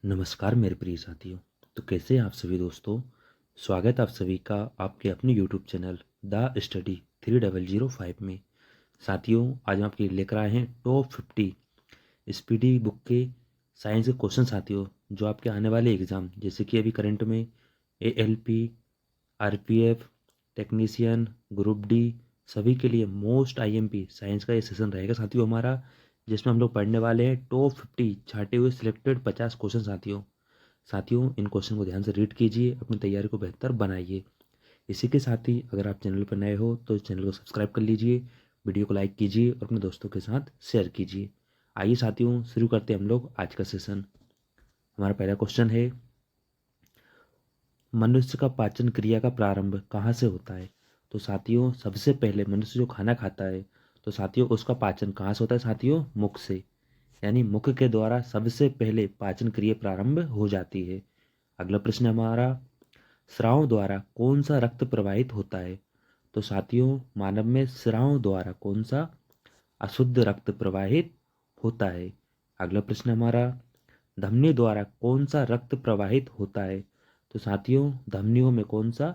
नमस्कार मेरे प्रिय साथियों। तो कैसे हैं आप सभी दोस्तों। स्वागत आप सभी का आपके अपने यूट्यूब चैनल द स्टडी 3005 में। साथियों, आज हम आपके लेकर आए हैं टॉप 50 स्पीडी बुक के साइंस के क्वेश्चन साथियों, जो आपके आने वाले एग्ज़ाम जैसे कि अभी करंट में ALP, RPF, technician, group D, सभी के लिए मोस्ट IMP साइंस का ये सेशन रहेगा साथियों हमारा, जिसमें हम लोग पढ़ने वाले हैं टॉप 50 छाटे हुए सिलेक्टेड 50 क्वेश्चन साथियों। साथियों, इन क्वेश्चन को ध्यान से रीड कीजिए, अपनी तैयारी को बेहतर बनाइए। इसी के साथ ही अगर आप चैनल पर नए हो तो चैनल को सब्सक्राइब कर लीजिए, वीडियो को लाइक कीजिए और अपने दोस्तों के साथ शेयर कीजिए। आइए साथियों, शुरू करते हैं हम लोग आज का सेशन। हमारा पहला क्वेश्चन है, मनुष्य का पाचन क्रिया का प्रारंभ कहाँ से होता है। तो साथियों, सबसे पहले मनुष्य जो खाना खाता है तो साथियों उसका पाचन कहाँ से होता है साथियों, मुख से। यानी मुख के द्वारा सबसे पहले पाचन क्रिया प्रारंभ हो जाती है। अगला प्रश्न हमारा, स्राव द्वारा कौन सा रक्त प्रवाहित होता है। तो साथियों, मानव में स्राव द्वारा कौन सा अशुद्ध रक्त प्रवाहित होता है। अगला प्रश्न हमारा, धमनी द्वारा कौन सा रक्त प्रवाहित होता है। तो साथियों, धमनियों में कौन सा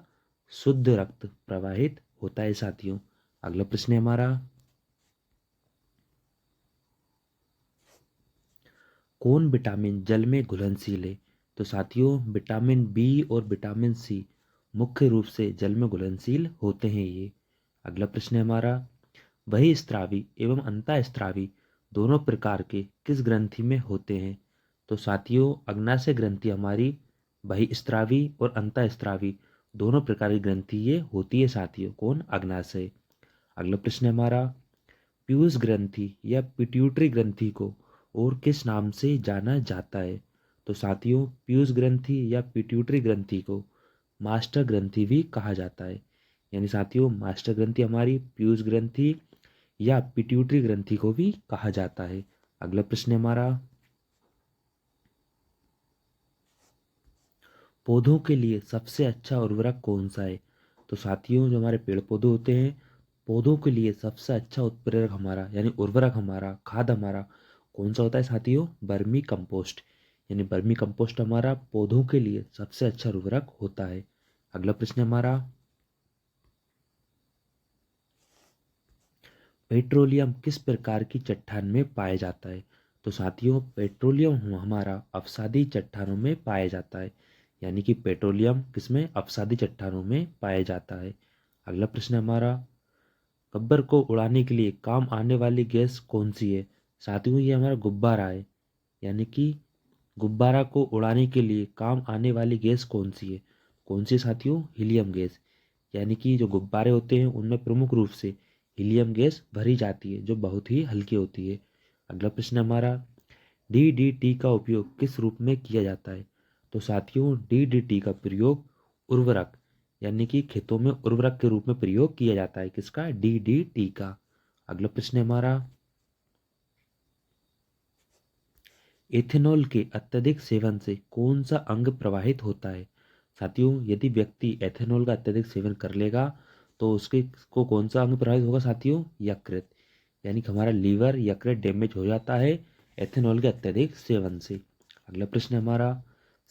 शुद्ध रक्त प्रवाहित होता है साथियों। अगला प्रश्न है हमारा, कौन विटामिन जल में घुलनशील है। तो साथियों, विटामिन बी और विटामिन सी मुख्य रूप से जल में घुलनशील होते हैं ये। अगला प्रश्न है हमारा, बहिस्त्रावी एवं अंतःस्त्रावी दोनों प्रकार के किस ग्रंथि में होते हैं। तो साथियों, अग्नाशय ग्रंथि हमारी बहिस्त्रावी और अंतःस्त्रावी दोनों प्रकार की ग्रंथि ये होती है साथियों। कौन, अग्नाशय। अगला प्रश्न है हमारा, पीयूष ग्रंथि या पिट्यूटरी ग्रंथि को और किस नाम से जाना जाता है। तो साथियों, पीयूष ग्रंथि या पिट्यूटरी ग्रंथि को मास्टर ग्रंथि भी कहा जाता है। यानी साथियों, मास्टर ग्रंथि हमारी पीयूष ग्रंथि या पिट्यूटरी ग्रंथि को भी कहा जाता है। अगला प्रश्न है हमारा, पौधों के लिए सबसे अच्छा उर्वरक कौन सा है। तो साथियों, जो हमारे पेड़ पौधे होते हैं, पौधों के लिए सबसे अच्छा उत्प्रेरक हमारा यानी उर्वरक हमारा, खाद हमारा कौन सा होता है साथियों, बर्मी कंपोस्ट। यानी बर्मी कंपोस्ट हमारा पौधों के लिए सबसे अच्छा उर्वरक होता है। अगला प्रश्न है हमारा, पेट्रोलियम किस प्रकार की चट्टान में पाया जाता है। तो साथियों, पेट्रोलियम हमारा अवसादी चट्टानों में पाया जाता है। यानी कि पेट्रोलियम किसमें, अवसादी चट्टानों में पाया जाता है। अगला प्रश्न है हमारा, गब्बर को उड़ाने के लिए काम आने वाली गैस कौन सी है। साथियों, ये हमारा गुब्बारा है। यानी कि गुब्बारा को उड़ाने के लिए काम आने वाली गैस कौन सी है। कौन सी साथियों, हीलियम गैस। यानी कि जो गुब्बारे होते हैं उनमें प्रमुख रूप से हीलियम गैस भरी जाती है, जो बहुत ही हल्की होती है। अगला प्रश्न हमारा, DDT का उपयोग किस रूप में किया जाता है। तो साथियों, DDT का प्रयोग उर्वरक यानी कि खेतों में उर्वरक के रूप में प्रयोग किया जाता है। किसका, DDT का। अगला प्रश्न है हमारा, एथेनॉल के अत्यधिक सेवन से कौन सा अंग प्रभावित होता है। साथियों, यदि व्यक्ति एथेनॉल का अत्यधिक सेवन कर लेगा तो उसके को कौन सा अंग प्रभावित होगा साथियों, यकृत। यानी कि हमारा लीवर, यकृत डैमेज हो जाता है एथेनॉल के अत्यधिक सेवन से। अगला प्रश्न है हमारा,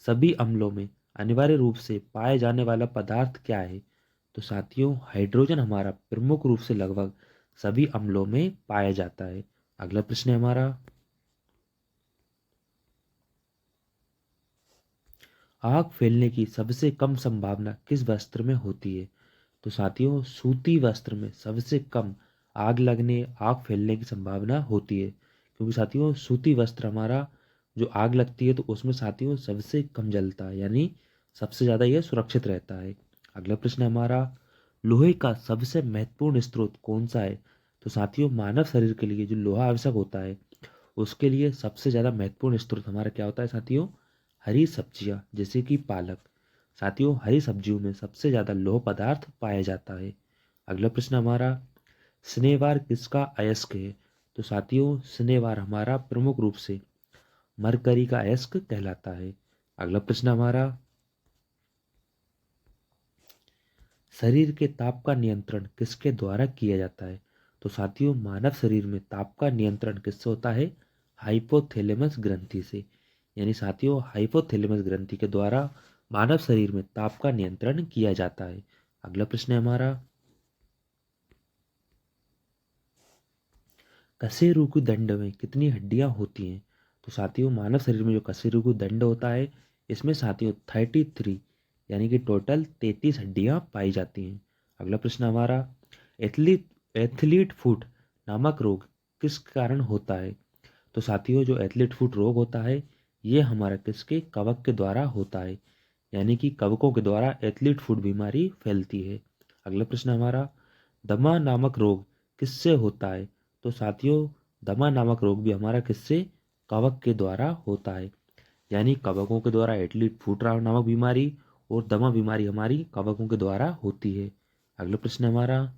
सभी अम्लों में अनिवार्य रूप से पाए जाने वाला पदार्थ क्या है। तो साथियों, हाइड्रोजन हमारा प्रमुख रूप से लगभग सभी अम्लों में पाया जाता है। अगला प्रश्न है हमारा, आग फैलने की सबसे कम संभावना किस वस्त्र में होती है। तो साथियों, सूती वस्त्र में सबसे कम आग लगने, आग फैलने की संभावना होती है। क्योंकि साथियों, सूती वस्त्र हमारा जो आग लगती है तो उसमें साथियों सबसे कम जलता है, यानी सबसे ज़्यादा यह सुरक्षित रहता है। अगला प्रश्न है हमारा, लोहे का सबसे महत्वपूर्ण स्रोत कौन सा है। तो साथियों, मानव शरीर के लिए जो लोहा आवश्यक होता है उसके लिए सबसे ज़्यादा महत्वपूर्ण स्रोत हमारा क्या होता है साथियों, हरी सब्जियां जैसे कि पालक। साथियों, हरी सब्जियों में सबसे ज़्यादा लौह पदार्थ पाया जाता है। अगला प्रश्न हमारा, शनिवार किसका अयस्क है। तो साथियों, शनिवार हमारा प्रमुख रूप से मरकरी का अयस्क कहलाता है। अगला प्रश्न हमारा, शरीर के ताप का नियंत्रण किसके द्वारा किया जाता है। तो साथियों, मानव शरीर में ताप का नियंत्रण किससे होता है, हाइपोथैलेमस ग्रंथि से। यानी साथियों हाइपोथैलेमस ग्रंथि के द्वारा मानव शरीर में ताप का नियंत्रण किया जाता है। अगला प्रश्न है हमारा, कशेरुकी दंड में कितनी हड्डियां होती हैं? तो साथियों मानव शरीर में जो कशेरुकी दंड होता है इसमें साथियों 33 यानी कि टोटल 33 हड्डियां पाई जाती हैं। अगला प्रश्न हमारा, एथलीट एथलीट फुट नामक रोग किस कारण होता है? तो साथियों जो एथलीट फुट रोग होता है ये हमारा किसके कवक के द्वारा होता है, यानी कि कवकों के द्वारा एथलीट फुट बीमारी फैलती है। अगला प्रश्न हमारा, दमा नामक रोग किससे होता है? तो साथियों दमा नामक रोग भी हमारा किससे, कवक के द्वारा होता है, यानी कवकों के द्वारा एथलीट फुट नामक बीमारी और दमा बीमारी हमारी कवकों के द्वारा होती है। अगला प्रश्न हमारा,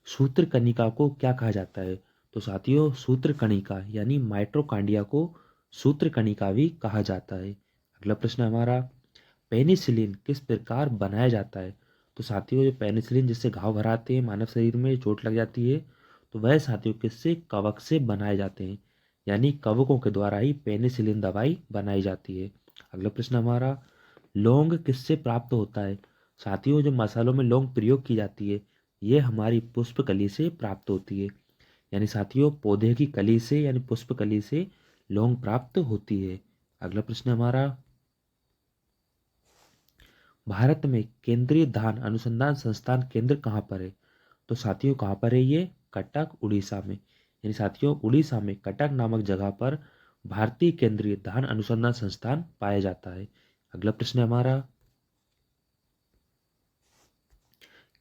सूत्र कणिका को क्या कहा जाता है? तो साथियों सूत्र कणिका यानी माइट्रोकांडिया को सूत्र कणिका भी कहा जाता है। अगला प्रश्न हमारा, पेनिसिलिन किस प्रकार बनाया जाता है? तो साथियों जो पेनिसिलिन जिससे घाव भराते हैं मानव शरीर में चोट लग जाती है तो वह साथियों किससे, कवक से बनाए जाते हैं, यानी कवकों के द्वारा ही पेनिसिलिन दवाई बनाई जाती है। अगला प्रश्न हमारा, लौंग किससे प्राप्त होता है? साथियों जो मसालों में लौंग प्रयोग की जाती है ये हमारी पुष्प कली से प्राप्त होती है, यानी साथियों पौधे की कली से यानी पुष्प कली से लौंग प्राप्त होती है। अगला प्रश्न हमारा, भारत में केंद्रीय धान अनुसंधान संस्थान केंद्र कहाँ पर है? तो साथियों कहाँ पर है ये, कटक उड़ीसा में, यानी साथियों उड़ीसा में कटक नामक जगह पर भारतीय केंद्रीय धान अनुसंधान संस्थान पाया जाता है। अगला प्रश्न है हमारा,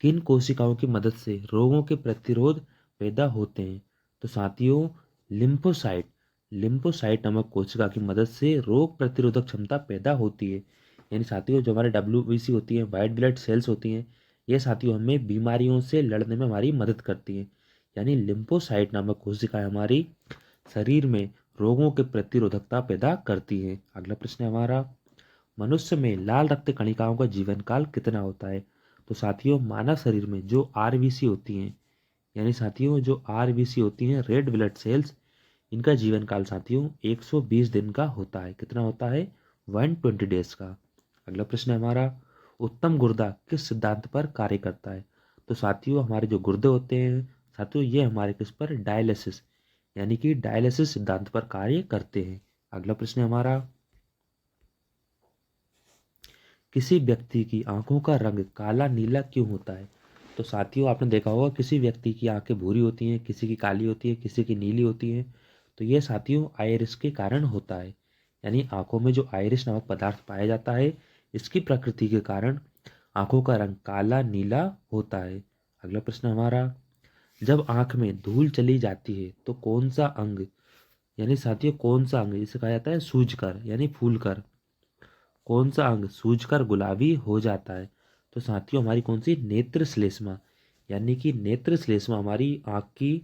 किन कोशिकाओं की मदद से रोगों के प्रतिरोध पैदा होते हैं? तो साथियों लिम्फोसाइट लिम्फोसाइट नामक कोशिका की मदद से रोग प्रतिरोधक क्षमता पैदा होती है, यानी साथियों जो हमारे WBC होती है, वाइट ब्लड सेल्स होती हैं, ये साथियों हमें बीमारियों से लड़ने में हमारी मदद करती हैं, यानी लिम्फोसाइट नामक कोशिकाएं हमारी शरीर में रोगों के प्रतिरोधकता पैदा करती हैं। अगला प्रश्न है हमारा, मनुष्य में लाल रक्त कणिकाओं का जीवन काल कितना होता है? तो साथियों मानव शरीर में जो आरबीसी होती हैं, यानी साथियों जो आरबीसी होती हैं रेड ब्लड सेल्स, इनका जीवन काल साथियों 120 दिन का होता है। कितना होता है? 120 डेज का। अगला प्रश्न है हमारा, उत्तम गुर्दा किस सिद्धांत पर कार्य करता है? तो साथियों हमारे जो गुर्दे होते हैं साथियों ये हमारे किस पर, डायलिसिस यानी कि डायलिसिस सिद्धांत पर कार्य करते हैं। अगला प्रश्न है हमारा, किसी व्यक्ति की आंखों का रंग काला नीला क्यों होता है? तो साथियों आपने देखा होगा किसी व्यक्ति की आंखें भूरी होती हैं, किसी की काली होती है, किसी की नीली होती हैं, तो ये साथियों आयरिस के कारण होता है, यानी आंखों में जो आयरिस नामक पदार्थ पाया जाता है इसकी प्रकृति के कारण आंखों का रंग काला नीला होता है। अगला प्रश्न हमारा, जब आंख में धूल चली जाती है तो कौन सा अंग, यानी साथियों कौन सा अंग, इसे कहा जाता है सूजकर यानी फूलकर, कौन सा अंग सूजकर गुलाबी हो जाता है? तो साथियों हमारी कौन सी, नेत्र श्लेष्मा, यानी कि नेत्र श्लेष्मा हमारी आंख की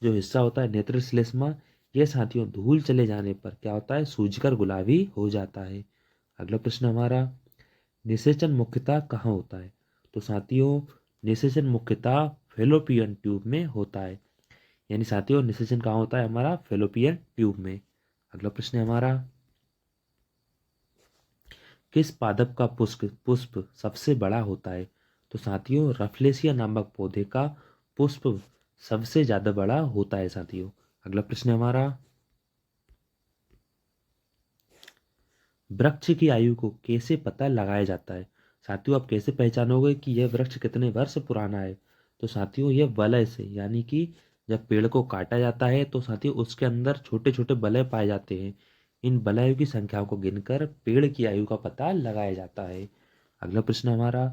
जो हिस्सा होता है नेत्र श्लेष्मा, यह साथियों धूल चले जाने पर क्या होता है, सूजकर गुलाबी हो जाता है। अगला प्रश्न हमारा, निषेचन मुख्यतः कहाँ होता है? तो साथियों निषेचन मुख्यतः फेलोपियन ट्यूब में होता है, यानी साथियों निषेचन कहाँ होता है हमारा, फेलोपियन ट्यूब में। अगला प्रश्न है हमारा, किस पादप का पुष्प पुष्प सबसे बड़ा होता है? तो साथियों रफलेसिया नामक पौधे का पुष्प सबसे ज्यादा बड़ा होता है साथियों। अगला प्रश्न है हमारा, वृक्ष की आयु को कैसे पता लगाया जाता है? साथियों आप कैसे पहचानोगे कि यह वृक्ष कितने वर्ष पुराना है? तो साथियों यह वलय से, यानी कि जब पेड़ को काटा जाता है तो साथियों उसके अंदर छोटे छोटे वलय पाए जाते हैं, इन वलयों की संख्या को गिनकर पेड़ की आयु का पता लगाया जाता है। अगला प्रश्न हमारा,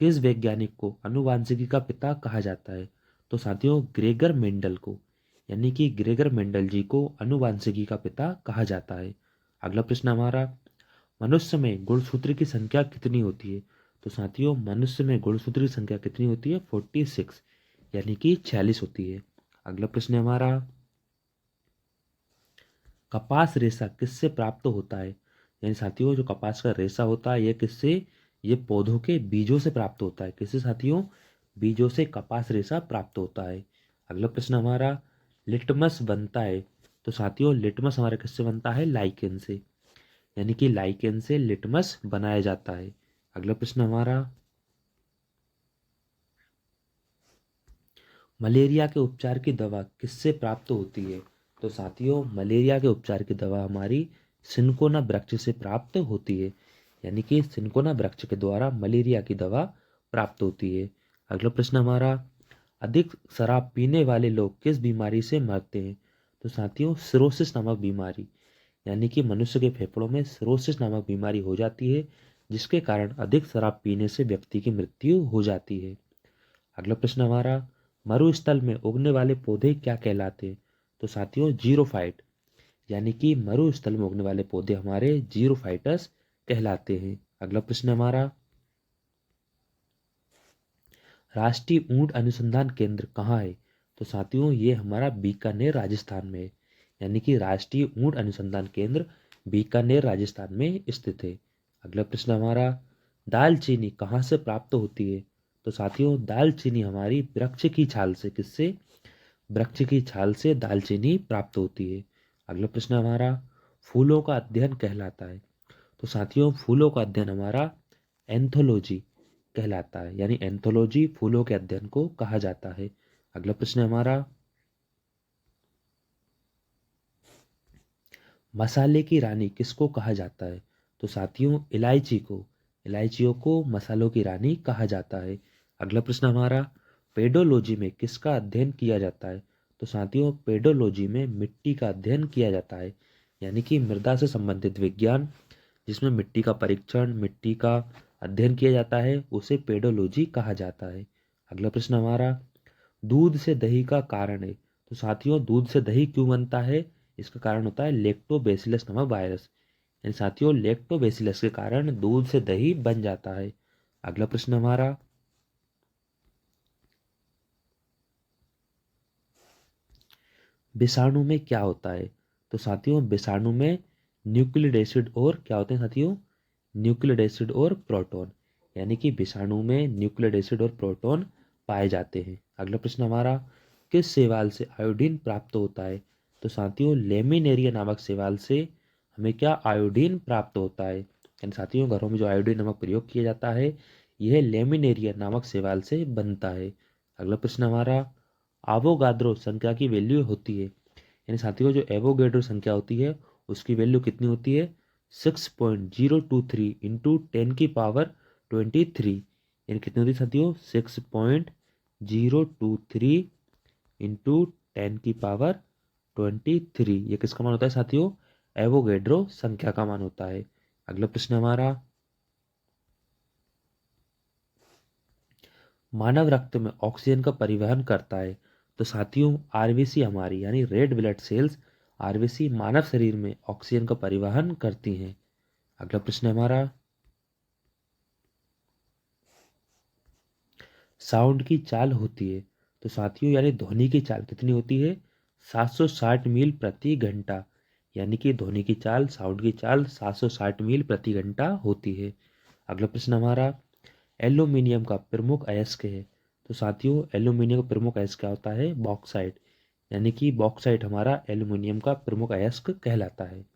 किस वैज्ञानिक को अनुवांशिकी का पिता कहा जाता है? तो साथियों ग्रेगर मेंडल को, यानी कि ग्रेगर मेंडल जी को अनुवांशिकी का पिता कहा जाता है। अगला प्रश्न हमारा, मनुष्य में गुणसूत्र की संख्या कितनी होती है? तो साथियों मनुष्य में गुणसूत्र की संख्या कितनी होती है, 46 यानी कि 46 होती है। अगला प्रश्न है हमारा, कपास रेशा किससे प्राप्त होता है? यानी साथियों जो कपास का रेशा होता है ये किससे, ये पौधों के बीजों से प्राप्त होता है। किससे साथियों, बीजों से कपास रेशा प्राप्त होता है। अगला प्रश्न हमारा, लिटमस बनता है तो साथियों लिटमस हमारा किससे बनता है? लाइकेन से, यानी कि लाइकेन से लिटमस बनाया जाता है। अगला प्रश्न हमारा, मलेरिया के उपचार की दवा किससे प्राप्त होती है? तो साथियों मलेरिया के उपचार की दवा हमारी सिनकोना वृक्ष से प्राप्त होती है, यानी कि सिनकोना वृक्ष के द्वारा मलेरिया की दवा प्राप्त होती है। अगला प्रश्न हमारा, अधिक शराब पीने वाले लोग किस बीमारी से मरते हैं? तो साथियों सिरोसिस नामक बीमारी, यानी कि मनुष्य के फेफड़ों में सिरोसिस नामक बीमारी हो जाती है, जिसके कारण अधिक शराब पीने से व्यक्ति की मृत्यु हो जाती है। अगला प्रश्न हमारा, मरुस्थल में उगने वाले पौधे क्या कहलाते हैं? तो साथियों जीरोफाइट, यानी कि मरुस्थल में उगने वाले पौधे हमारे जीरोफाइटस कहलाते हैं। अगला प्रश्न हमारा, राष्ट्रीय ऊंट अनुसंधान केंद्र कहाँ है? तो साथियों ये हमारा बीकानेर राजस्थान में है, यानी कि राष्ट्रीय ऊंट अनुसंधान केंद्र बीकानेर राजस्थान में स्थित है। अगला प्रश्न हमारा, दालचीनी कहाँ से प्राप्त होती है? तो साथियों दालचीनी हमारी वृक्ष की छाल से, किससे? वृक्ष की छाल से दालचीनी प्राप्त होती है। अगला प्रश्न हमारा, फूलों का अध्ययन कहलाता है? तो साथियों फूलों का अध्ययन हमारा एंथोलॉजी कहलाता है, यानी एंथोलॉजी फूलों के अध्ययन को कहा जाता है। अगला प्रश्न हमारा, मसाले की रानी किसको कहा जाता है? तो साथियों इलायची को, इलायचियों को मसालों की रानी कहा जाता है। अगला प्रश्न हमारा, पेडोलॉजी में किसका अध्ययन किया जाता है? तो साथियों पेडोलॉजी में मिट्टी का अध्ययन किया जाता है, यानी कि मृदा से संबंधित विज्ञान जिसमें मिट्टी का परीक्षण, मिट्टी का अध्ययन किया जाता है, उसे पेडोलॉजी कहा जाता है। अगला प्रश्न हमारा, दूध से दही का कारण है? तो साथियों दूध से दही क्यों बनता है? इसका कारण होता है लैक्टोबैसिलस नामक वायरस, यानी साथियों लैक्टोबैसिलस के कारण दूध से दही बन जाता है। अगला प्रश्न हमारा, विषाणु में क्या होता है? तो साथियों विषाणु में न्यूक्लिक एसिड और क्या होते हैं साथियों? न्यूक्लिक एसिड और प्रोटॉन, यानी कि विषाणु में न्यूक्लिक एसिड और प्रोटॉन पाए जाते हैं। अगला प्रश्न हमारा, किस शैवाल से आयोडीन प्राप्त होता है? तो साथियों लेमिनेरिया नामक शैवाल से हमें क्या आयोडीन प्राप्त होता है, यानी साथियों घरों में जो आयोडीन नमक प्रयोग किया जाता है यह लेमिनेरिया नामक शैवाल से बनता है। अगला प्रश्न हमारा, आवोगाद्रो संख्या की वैल्यू होती है, यानी साथियों जो एवोगैड्रो संख्या होती है उसकी वैल्यू कितनी होती है? 6.023 इंटू 10 की पावर 23, यानी कितनी होती है साथियों? 6.023 इंटू 10 की पावर 23। ये किसका मान होता है साथियों? एवोगैड्रो संख्या का मान होता है। अगला प्रश्न हमारा, मानव रक्त में ऑक्सीजन का परिवहन करता है? तो साथियों आरबीसी हमारी, यानी रेड ब्लड सेल्स आरबीसी मानव शरीर में ऑक्सीजन का परिवहन करती हैं। अगला प्रश्न हमारा, साउंड की चाल होती है? तो साथियों यानी ध्वनि की चाल कितनी होती है? 760 मील प्रति घंटा, यानी कि ध्वनि की चाल, साउंड की चाल 760 मील प्रति घंटा होती है। अगला प्रश्न हमारा, एल्यूमिनियम का प्रमुख अयस्क है? तो साथियों एल्यूमिनियम का प्रमुख अयस्क क्या होता है? बॉक्साइट, यानी कि बॉक्साइट हमारा एल्यूमिनियम का प्रमुख अयस्क कहलाता है।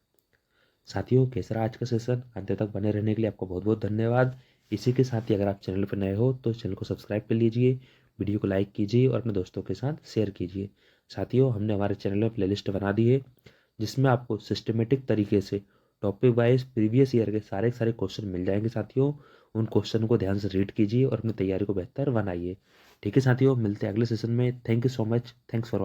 साथियों कैसा रहा आज का सेशन? अंत तक बने रहने के लिए आपको बहुत बहुत धन्यवाद। इसी के साथ ही अगर आप चैनल पर नए हो तो चैनल को सब्सक्राइब कर लीजिए, वीडियो को लाइक कीजिए और अपने दोस्तों के साथ शेयर कीजिए। साथियों हमने हमारे चैनल में प्लेलिस्ट बना दी है जिसमें आपको सिस्टमेटिक तरीके से टॉपिक वाइज प्रीवियस ईयर के सारे सारे क्वेश्चन मिल जाएंगे। साथियों उन क्वेश्चन को ध्यान से रीड कीजिए और अपनी तैयारी को बेहतर बनाइए। ठीक है साथियों, मिलते हैं अगले सेशन में। Thank you so much, thanks for